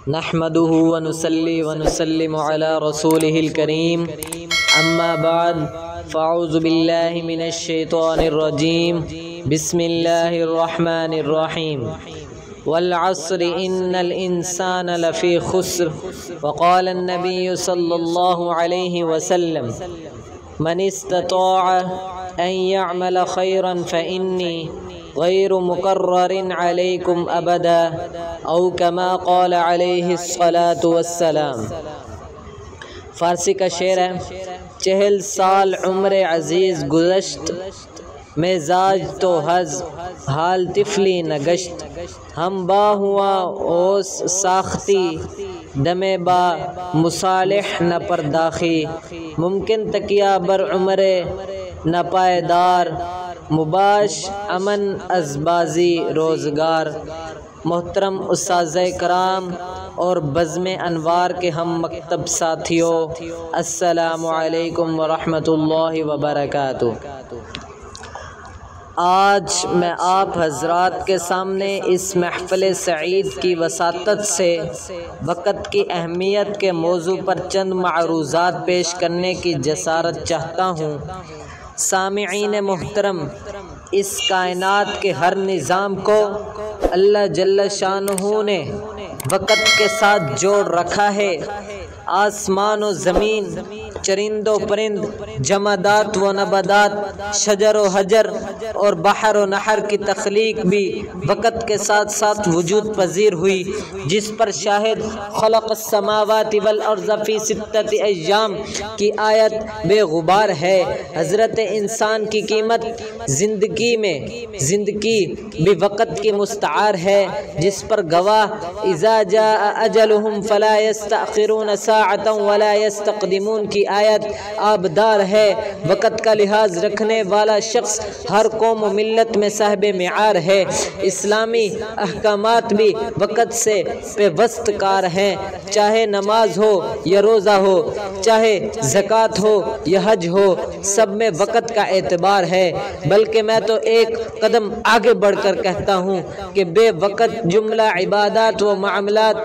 نحمده ونصلي ونسلم على رسوله الكريم أما بعد فأعوذ بالله من الشيطان الرجيم بسم الله الرحمن الرحيم والعصر إن الإنسان لفي خسر وقال النبي صلى الله عليه وسلم من استطاع أن يعمل خيرا فإني غير مقرر عليكم أبدا أو كما قال عليه الصلاة والسلام۔ فارسی کا شعر ہے، 40 سال عمر عزیز گزشت، مزاج تو حز حال طفلی نگشت، ہم با ہوا اوس ساختی دم با مصالح نہ پرداخی، ممکن تکیہ بر عمر نہ پائیدار، مباش امن از بازی روزگار۔ محترم اساتذہ کرام اور بزم انوار کے ہم مکتب ساتھیوں، السلام علیکم ورحمۃ اللہ وبرکاتہ۔ آج میں آپ حضرات کے سامنے اس محفل سعید کی وساطت سے وقت کی اہمیت کے موضوع پر چند معروضات پیش کرنے کی جسارت چاہتا ہوں۔ سامعین محترم، اس کائنات کے ہر نظام کو اللہ جل شانہ نے وقت کے ساتھ جوڑ رکھا ہے۔ آسمان و زمین، چرند و پرند، جمادات و نباتات، شجر و حجر اور بحر و نہر کی تخلیق بھی وقت کے ساتھ ساتھ وجود پذیر ہوئی، جس پر شاہد خلق السماوات والارض فی 6 ایام کی آیت بے غبار ہے۔ حضرت انسان کی قیمت زندگی بھی وقت کی مستعار ہے، جس پر گواہ اذا جاء اجلہم فلا یستأخرون ساعتا ولا یستقدمون کی آیت آبدار ہے۔ وقت کا لحاظ رکھنے والا شخص ہر قوم و ملت میں صاحب معیار ہے۔ اسلامی احکامات بھی وقت سے پیوست کار ہیں، چاہے نماز ہو یا روزہ ہو، چاہے زکوٰۃ ہو یا حج ہو، سب میں وقت کا اعتبار ہے۔ بلکہ میں تو ایک قدم آگے بڑھ کر کہتا ہوں کہ بے وقت جملہ عبادات و معاملات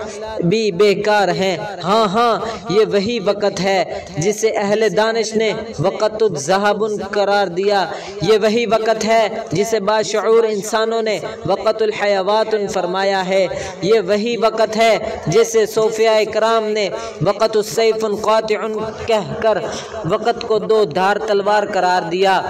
بھی بیکار ہیں۔ ہاں یہ وہی وقت ہے جسے اہل دانش نے وقت الذہب قرار دیا، یہ وہی وقت ہے جسے باشعور انسانوں نے وقت الحیوات فرمایا ہے، یہ وہی وقت ہے جسے صوفیاء کرام نے وقت السیف قاطع کہہ کر وقت کو 2 دھار تلوار قرار دیا۔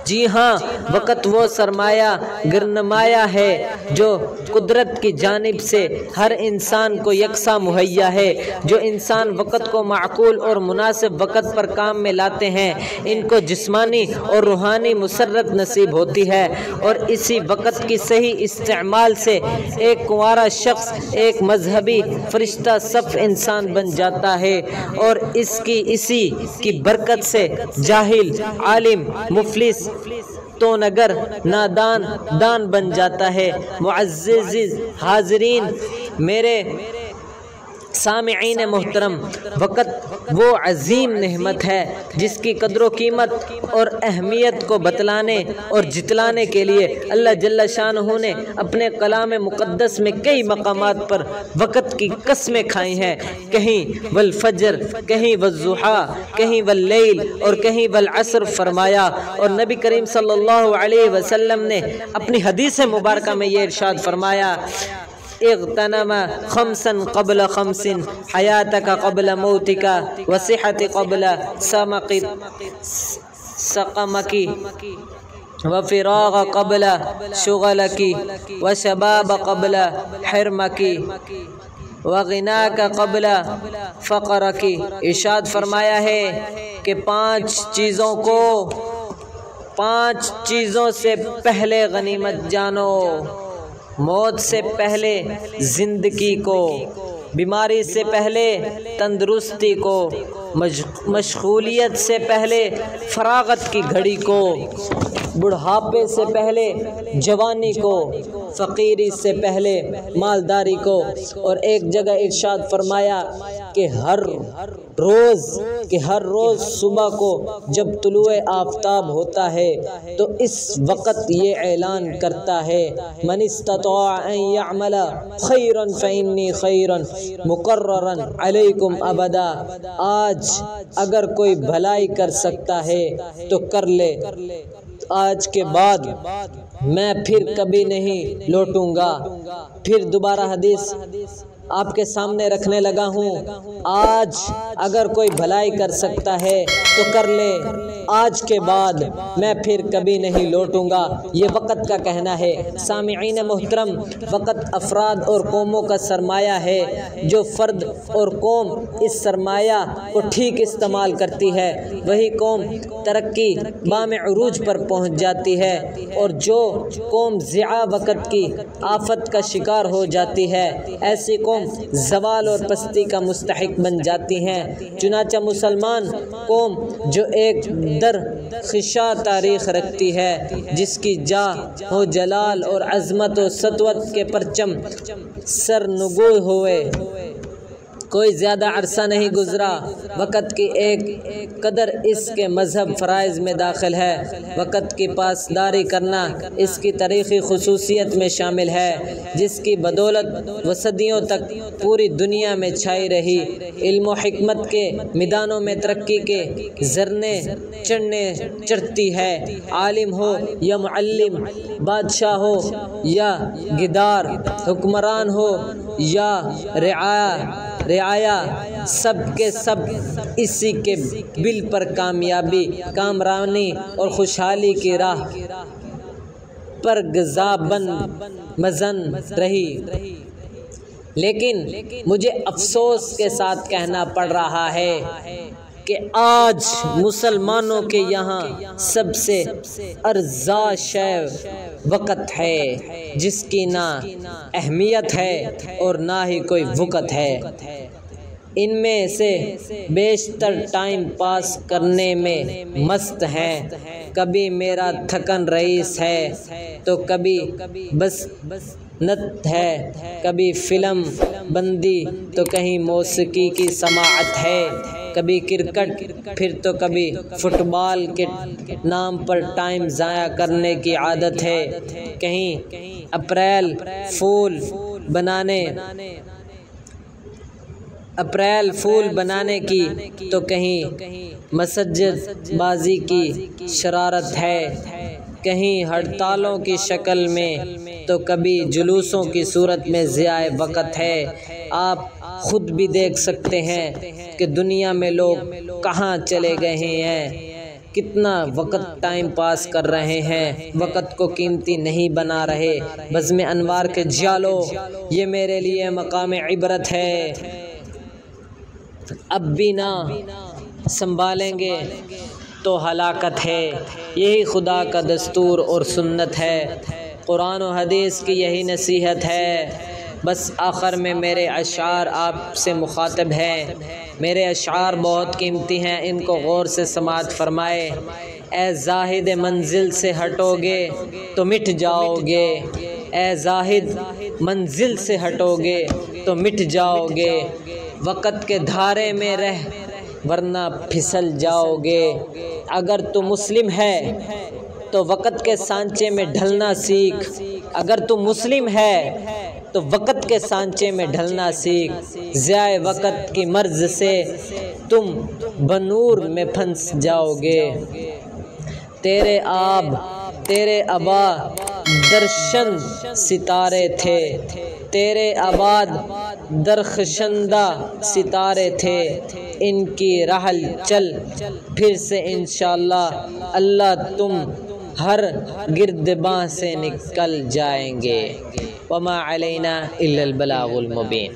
جی ہاں، وقت وہ سرمایہ گرنمایہ ہے جو قدرت کی جانب سے ہر انسان کو یکساں مہیا ہے۔ جو انسان وقت کو معقول اور مناسب وقت پر کام میں لاتے ہیں، ان کو جسمانی اور روحانی مسرت نصیب ہوتی ہے، اور اسی وقت کی صحیح استعمال سے ایک کنوارا شخص ایک مذہبی فرشتہ صف انسان بن جاتا ہے، اور اسی کی برکت سے جاہل عالم، مفلس تو نگر نادان دان بن جاتا ہے۔ معزز حاضرین، میرے سامعین محترم، وقت وہ عظیم نعمت ہے جس کی قدر و قیمت اور اہمیت کو بتلانے اور جتلانے کے لیے اللہ جل شانہ نے اپنے کلام مقدس میں کئی مقامات پر وقت کی قسمیں کھائی ہیں، کہیں والفجر، کہیں والضحیٰ، کہیں واللیل اور کہیں والعصر فرمایا، اور نبی کریم صلی اللہ علیہ وسلم نے اپنی حدیث مبارکہ میں یہ ارشاد فرمایا، اغتنم خمسا قبل خمس، حیاتک قبل موتک، وصحت قبل سقمک، وفراغ قبل شغلک، وشباب قبل حرمک، وغناک قبل فقرک۔ ارشاد فرمایا ہے کہ 5 چیزوں سے پہلے غنیمت جانو، موت سے پہلے زندگی کو، بیماری سے پہلے تندرستی کو، مشغولیت سے پہلے فراغت کی گھڑی کو، بڑھاپے سے پہلے جوانی کو، فقیری سے پہلے مالداری کو۔ اور ایک جگہ ارشاد فرمایا کہ ہر روز کہ ہر روز صبح کو جب طلوع آفتاب ہوتا ہے تو اس وقت یہ اعلان کرتا ہے من استطاع ان يعمل خیرا فإنی خیرا مقررا علیکم ابدا، آج اگر کوئی بھلائی کر سکتا ہے تو کر لے، آج کے بعد میں پھر کبھی نہیں لوٹوں گا۔ پھر دوبارہ حدیث آپ کے سامنے رکھنے لگا ہوں، آج اگر کوئی بھلائی کر سکتا ہے تو کر لے، آج کے بعد میں پھر کبھی نہیں لوٹوں گا۔ یہ وقت کا کہنا ہے۔ سامعین محترم، وقت افراد اور قوموں کا سرمایہ ہے۔ جو فرد اور قوم اس سرمایہ کو ٹھیک استعمال کرتی ہے وہی قوم ترقی بام عروج پر پہنچ جاتی ہے، اور جو قوم ضیاع وقت کی آفت کا شکار ہو جاتی ہے ایسی قوم زوال اور پستی کا مستحق بن جاتی ہیں۔ چنانچہ مسلمان قوم جو ایک درخشاں تاریخ رکھتی ہے، جس کی جاہ و جلال اور عظمت و سطوت کے پرچم سرنگو ہوئے، کوئی زیادہ عرصہ نہیں گزرا، وقت کی ایک قدر اس کے مذہب فرائض میں داخل ہے۔ وقت کی پاسداری کرنا اس کی تاریخی خصوصیت میں شامل ہے، جس کی بدولت وہ صدیوں تک پوری دنیا میں چھائی رہی۔ علم و حکمت کے میدانوں میں ترقی کے ذرنے چڑھتی ہے۔ عالم ہو یا معلم، بادشاہ ہو یا گدار، حکمران ہو یا رعایا، سب کے سب اسی کے بل پر کامیابی، کامرانی اور خوشحالی کی راہ پر گامزن رہی۔ لیکن مجھے افسوس کے ساتھ کہنا پڑ رہا ہے کہ آج مسلمانوں کے یہاں سب سے ارزاں شے وقت ہے، جس کی نہ اہمیت ہے اور نہ ہی کوئی وقت ہے۔ ان میں سے بیشتر ٹائم پاس کرنے میں مست ہیں۔ کبھی میرا تھکن رئیس ہے تو کبھی بس نت ہے، کبھی فلم بندی تو کہیں موسیقی کی سماعت ہے، کبھی کرکٹ، پھر تو کبھی فٹ بال کے نام پر ٹائم ضائع کرنے کی عادت ہے۔ کہیں اپریل فول بنانے کی تو کہیں مسجد بازی کی شرارت ہے، کہیں ہڑتالوں کی شکل میں تو کبھی جلوسوں کی صورت میں ضیاع وقت ہے۔ آپ خود بھی دیکھ سکتے ہیں کہ دنیا میں لوگ کہاں چلے گئے ہیں، کتنا وقت ٹائم پاس کر رہے ہیں، وقت کو قیمتی نہیں بنا رہے۔ بزم انوار کے جالو، یہ میرے لیے مقام عبرت ہے۔ اب بھی نہ سنبھالیں گے تو ہلاکت ہے، یہی خدا کا دستور اور سنت ہے، قرآن و حدیث کی یہی نصیحت ہے۔ بس آخر میں میرے اشعار آپ سے مخاطب ہیں۔ میرے اشعار بہت قیمتی ہیں، ان کو غور سے سماعت فرمائے۔ اے زاہد منزل سے ہٹو گے تو مٹ جاؤ گے، اے زاہد منزل سے ہٹو گے تو مٹ جاؤ گے، وقت کے دھارے میں رہ ورنہ پھسل جاؤ گے۔ اگر تو مسلم ہے تو وقت کے سانچے میں ڈھلنا سیکھ، اگر تو مسلم ہے تو وقت کے سانچے میں ڈھلنا سیکھ، ضیاع وقت کی مرض سے تم بنور میں پھنس جاؤ گے۔ تیرے آب تیرے ابا درشن ستارے تھے، تیرے آباد درخشندہ ستارے تھے، ان کی رحل چل پھر سے انشاءاللہ اللہ تم ہر گردباں سے نکل جائیں گے۔ وما علینا الا البلاغ المبین۔